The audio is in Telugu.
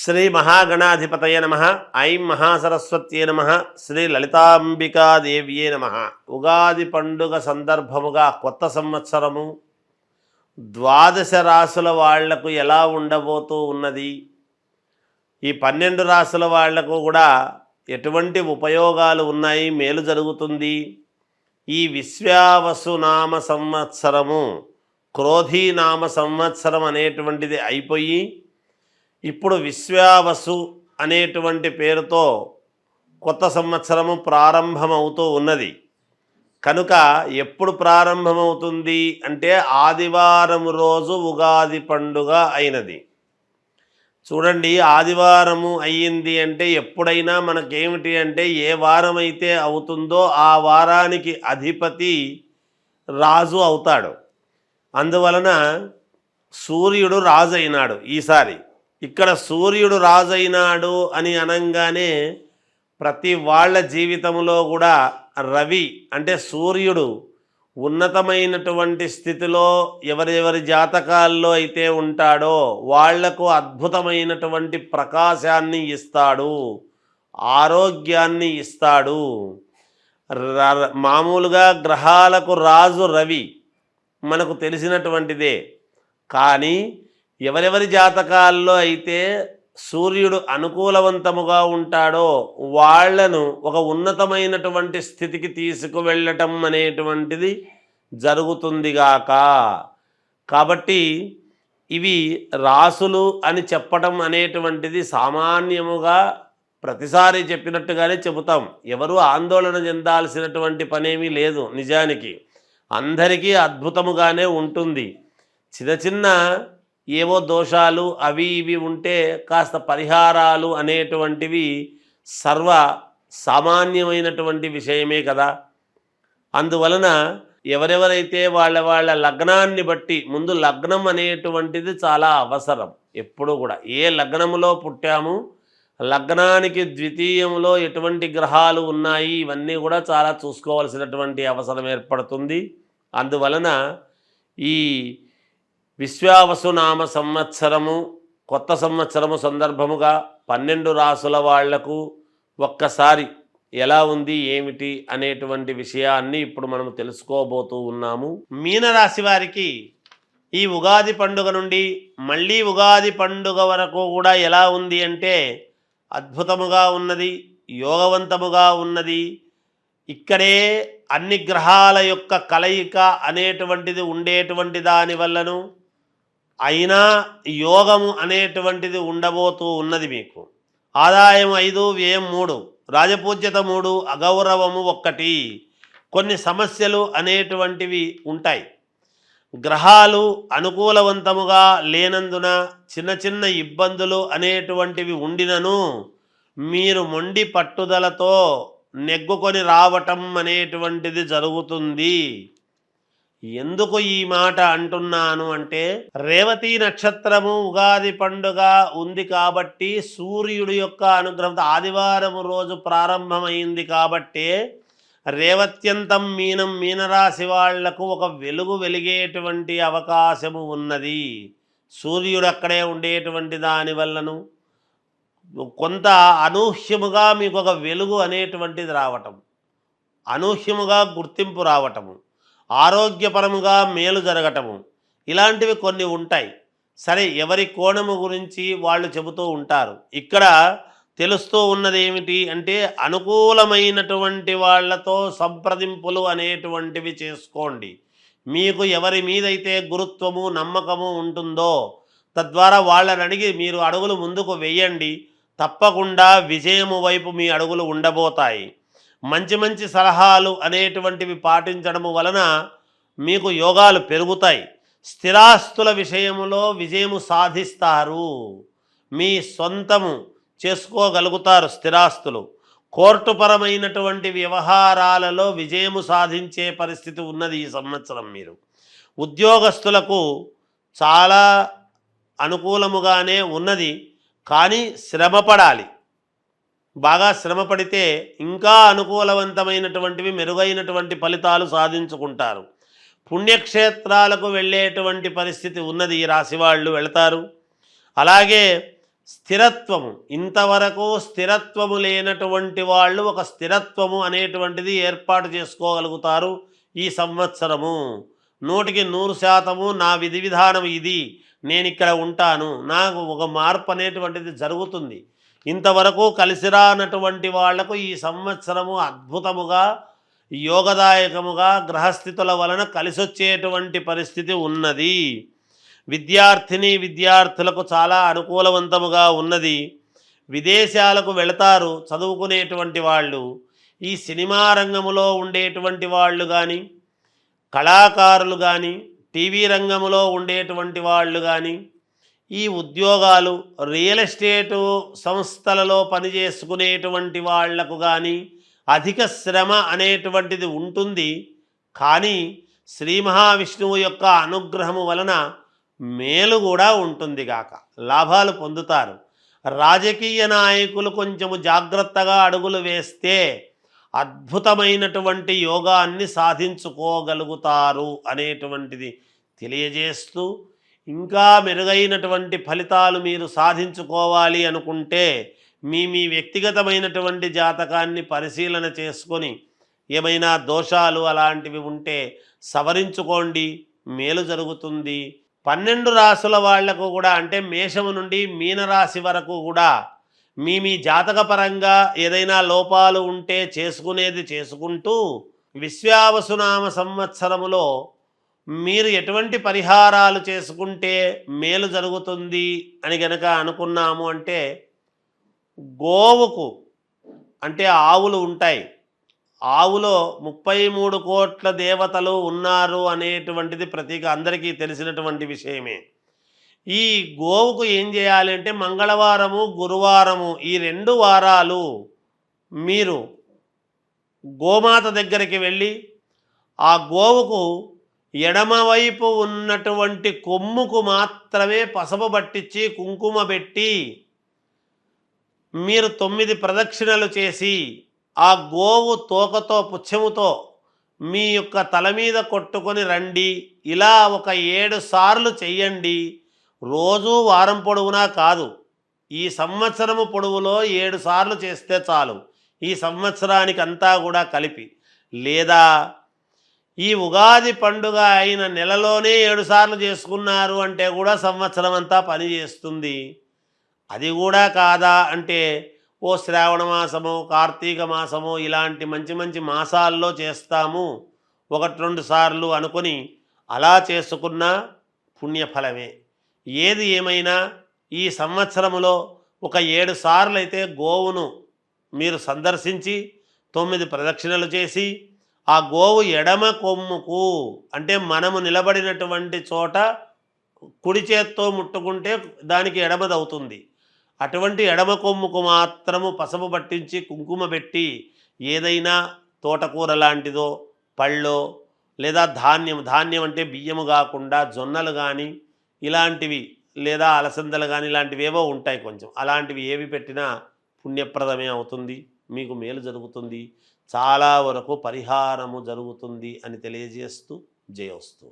శ్రీ మహాగణాధిపతయ నమ. ఐం మహాసరస్వత్యే నమ. శ్రీ లలితాంబికాదేవ్యే నమ. ఉగాది పండుగ సందర్భముగా కొత్త సంవత్సరము ద్వాదశ రాసుల వాళ్లకు ఎలా ఉండబోతూ ఉన్నది, ఈ 12 రాసుల వాళ్లకు కూడా ఎటువంటి ఉపయోగాలు ఉన్నాయి, మేలు జరుగుతుంది. ఈ విశ్వావసునామ సంవత్సరము క్రోధీనామ సంవత్సరం అనేటువంటిది అయిపోయి ఇప్పుడు విశ్వావసు అనేటువంటి పేరుతో కొత్త సంవత్సరము ప్రారంభమవుతూ ఉన్నది. కనుక ఎప్పుడు ప్రారంభమవుతుంది అంటే ఆదివారం రోజు ఉగాది పండుగ అయినది. చూడండి, ఆదివారము అయ్యింది అంటే ఎప్పుడైనా మనకేమిటి అంటే ఏ వారం అయితే అవుతుందో ఆ వారానికి అధిపతి రాజు అవుతాడు. అందువలన సూర్యుడు రాజు అయినాడు ఈసారి. ఇక్కడ సూర్యుడు రాజైనాడు అని అనంగానే ప్రతి వాళ్ళ జీవితంలో కూడా రవి అంటే సూర్యుడు ఉన్నతమైనటువంటి స్థితిలో ఎవరెవరి జాతకాల్లో అయితే ఉంటాడో వాళ్లకు అద్భుతమైనటువంటి ప్రకాశాన్ని ఇస్తాడు, ఆరోగ్యాన్ని ఇస్తాడు. మామూలుగా గ్రహాలకు రాజు రవి మనకు తెలిసినటువంటిదే. కానీ ఎవరెవరి జాతకాల్లో అయితే సూర్యుడు అనుకూలవంతముగా ఉంటాడో వాళ్లను ఒక ఉన్నతమైనటువంటి స్థితికి తీసుకువెళ్ళటం అనేటువంటిది జరుగుతుందిగాక. కాబట్టి ఇవి రాసులు అని చెప్పటం అనేటువంటిది సామాన్యముగా ప్రతిసారి చెప్పినట్టుగానే చెబుతాం. ఎవరు ఆందోళన చెందాల్సినటువంటి పనేమీ లేదు. నిజానికి అందరికీ అద్భుతముగానే ఉంటుంది. చిన్న చిన్న ఏవో దోషాలు అవి ఇవి ఉంటే కాస్త పరిహారాలు అనేటువంటివి సర్వ సామాన్యమైనటువంటి విషయమే కదా. అందువలన ఎవరెవరైతే వాళ్ళ లగ్నాన్ని బట్టి, ముందు లగ్నం అనేటువంటిది చాలా అవసరం. ఎప్పుడు కూడా ఏ లగ్నములో పుట్టాము, లగ్నానికి ద్వితీయంలో ఎటువంటి గ్రహాలు ఉన్నాయి, ఇవన్నీ కూడా చాలా చూసుకోవాల్సినటువంటి అవసరం ఏర్పడుతుంది. అందువలన ఈ విశ్వావసునామ సంవత్సరము కొత్త సంవత్సరము సందర్భముగా 12 రాసుల వాళ్లకు ఒక్కసారి ఎలా ఉంది ఏమిటి అనేటువంటి విషయాన్ని ఇప్పుడు మనం తెలుసుకోబోతూ ఉన్నాము. మీనరాశి వారికి ఈ ఉగాది పండుగ నుండి మళ్ళీ ఉగాది పండుగ వరకు కూడా ఎలా ఉంది అంటే అద్భుతముగా ఉన్నది, యోగవంతముగా ఉన్నది. ఇక్కడే అన్ని గ్రహాల యొక్క కలయిక అనేటువంటిది ఉండేటువంటి దానివల్లను అయినా యోగము అనేటువంటిది ఉండబోతూ ఉన్నది. మీకు ఆదాయం 5, వ్యయం 3, రాజపూజ్యత 3, అగౌరవము 1. కొన్ని సమస్యలు అనేటువంటివి ఉంటాయి. గ్రహాలు అనుకూలవంతముగా లేనందున చిన్న చిన్న ఇబ్బందులు అనేటువంటివి ఉండినను మీరు మొండి పట్టుదలతో నెగ్గుకొని రావటం అనేటువంటిది జరుగుతుంది. ఎందుకు ఈ మాట అంటున్నాను అంటే రేవతి నక్షత్రము ఉగాది పండుగ ఉంది కాబట్టి సూర్యుడి యొక్క అనుగ్రహంతో ఆదివారం రోజు ప్రారంభమైంది కాబట్టి రేవత్యంతం మీనరాశి వాళ్లకు ఒక వెలుగు వెలిగేటువంటి అవకాశము ఉన్నది. సూర్యుడు అక్కడే ఉండేటువంటి దానివల్లను కొంత అనూహ్యముగా మీకు ఒక వెలుగు అనేటువంటిది రావటం, అనూహ్యముగా గుర్తింపు రావటము, ఆరోగ్యపరముగా మేలు జరగటము, ఇలాంటివి కొన్ని ఉంటాయి. సరే, ఎవరి కోణము గురించి వాళ్ళు చెబుతూ ఉంటారు. ఇక్కడ తెలుస్తూ ఉన్నది ఏమిటి అంటే అనుకూలమైనటువంటి వాళ్లతో సంప్రదింపులు అనేటువంటివి చేసుకోండి. మీకు ఎవరి మీదైతే గురుత్వము నమ్మకము ఉంటుందో తద్వారా వాళ్ళని అడిగి మీరు అడుగులు ముందుకు వేయండి. తప్పకుండా విజయము వైపు మీ అడుగులు ఉండబోతాయి. మంచి మంచి సలహాలు అనేటువంటివి పాటించడము వలన మీకు యోగాలు పెరుగుతాయి. స్థిరాస్తుల విషయములో విజయము సాధిస్తారు. మీ సొంతము చేసుకోగలుగుతారు స్థిరాస్తులు. కోర్టుపరమైనటువంటి వ్యవహారాలలో విజయము సాధించే పరిస్థితి ఉన్నది ఈ సంవత్సరం. మీరు ఉద్యోగస్తులకు చాలా అనుకూలముగానే ఉన్నది. కానీ శ్రమపడాలి. బాగా శ్రమపడితే ఇంకా అనుకూలవంతమైనటువంటివి మెరుగైనటువంటి ఫలితాలు సాధించుకుంటారు. పుణ్యక్షేత్రాలకు వెళ్ళేటువంటి పరిస్థితి ఉన్నది. ఈ రాశి వాళ్ళు వెళతారు. అలాగే స్థిరత్వము, ఇంతవరకు స్థిరత్వము లేనటువంటి వాళ్ళు ఒక స్థిరత్వము అనేటువంటిది ఏర్పాటు చేసుకోగలుగుతారు ఈ సంవత్సరము. 100% నా విధి విధానం ఇది, నేను ఇక్కడ ఉంటాను, నాకు ఒక మార్పు అనేటువంటిది జరుగుతుంది. ఇంతవరకు కలిసి రానటువంటి వాళ్లకు ఈ సంవత్సరము అద్భుతముగా యోగదాయకముగా గ్రహస్థితుల వలన కలిసొచ్చేటువంటి పరిస్థితి ఉన్నది. విద్యార్థులకు చాలా అనుకూలవంతముగా ఉన్నది. విదేశాలకు వెళతారు చదువుకునేటువంటి వాళ్ళు. ఈ సినిమా రంగములో ఉండేటువంటి వాళ్ళు కానీ, కళాకారులు కానీ, టీవీ రంగంలో ఉండేటువంటి వాళ్ళు కానీ, ఈ ఉద్యోగాలు రియల్ ఎస్టేటు సంస్థలలో పనిచేసుకునేటువంటి వాళ్లకు కానీ అధిక శ్రమ అనేటువంటిది ఉంటుంది. కానీ శ్రీ మహావిష్ణువు యొక్క అనుగ్రహము వలన మేలు కూడా ఉంటుంది గాక, లాభాలు పొందుతారు. రాజకీయ నాయకులు కొంచెము జాగ్రత్తగా అడుగులు వేస్తే అద్భుతమైనటువంటి యోగాన్ని సాధించుకోగలుగుతారు అనేటువంటిది తెలియజేస్తూ, ఇంకా మెరుగైనటువంటి ఫలితాలు మీరు సాధించుకోవాలి అనుకుంటే మీ వ్యక్తిగతమైనటువంటి జాతకాన్ని పరిశీలన చేసుకొని ఏమైనా దోషాలు అలాంటివి ఉంటే సవరించుకోండి, మేలు జరుగుతుంది. 12 రాసుల వాళ్లకు కూడా, అంటే మేషము నుండి మీనరాశి వరకు కూడా మీ జాతకపరంగా ఏదైనా లోపాలు ఉంటే చేసుకునేది చేసుకుంటూ, విశ్వావసునామ సంవత్సరములో మీరు ఎటువంటి పరిహారాలు చేసుకుంటే మేలు జరుగుతుంది అని గనక అనుకున్నాము అంటే, గోవుకు, అంటే ఆవులు ఉంటాయి, ఆవులో 33 కోట్ల దేవతలు ఉన్నారు అనేటువంటిది అందరికీ తెలిసినటువంటి విషయమే. ఈ గోవుకు ఏం చేయాలి అంటే, మంగళవారము గురువారము ఈ 2 వారాలు మీరు గోమాత దగ్గరికి వెళ్ళి ఆ గోవుకు ఎడమవైపు ఉన్నటువంటి కొమ్ముకు మాత్రమే పసుపు పట్టించి కుంకుమ పెట్టి మీరు 9 ప్రదక్షిణలు చేసి ఆ గోవు తోకతో పుచ్చముతో మీ యొక్క తల మీద కొట్టుకొని రండి. ఇలా ఒక 7 సార్లు చెయ్యండి. రోజు వారం పొడవునా కాదు, ఈ సంవత్సరము పొడవులో 7 సార్లు చేస్తే చాలు, ఈ సంవత్సరానికి అంతా కూడా కలిపి. లేదా ఈ ఉగాది పండుగ అయిన నెలలోనే 7 సార్లు చేసుకున్నారు అంటే కూడా సంవత్సరం అంతా పనిచేస్తుంది. అది కూడా కాదా అంటే, ఓ శ్రావణ మాసము, కార్తీక మాసము ఇలాంటి మంచి మంచి మాసాల్లో చేస్తాము 1-2 సార్లు అనుకొని అలా చేసుకున్న పుణ్యఫలమే. ఏది ఏమైనా ఈ సంవత్సరములో ఒక 7 సార్లు అయితే గోవును మీరు సందర్శించి 9 ప్రదక్షిణలు చేసి ఆ గోవు ఎడమ కొమ్ముకు, అంటే మనము నిలబడినటువంటి చోట కుడి చేత్తో ముట్టుకుంటే దానికి ఎడమదవుతుంది, అటువంటి ఎడమ కొమ్ముకు మాత్రము పసుపు పట్టించి కుంకుమ పెట్టి ఏదైనా తోటకూర లాంటిదో, పళ్ళో, లేదా ధాన్యం అంటే బియ్యము కాకుండా జొన్నలు కానీ ఇలాంటివి, లేదా అలసందలు కానీ ఇలాంటివి ఏవో ఉంటాయి కొంచెం, అలాంటివి ఏవి పెట్టినా పుణ్యప్రదమే అవుతుంది, మీకు మేలు జరుగుతుంది, చాలా వరకు పరిహారము జరుగుతుంది అని తెలియజేస్తూ జయోస్తు.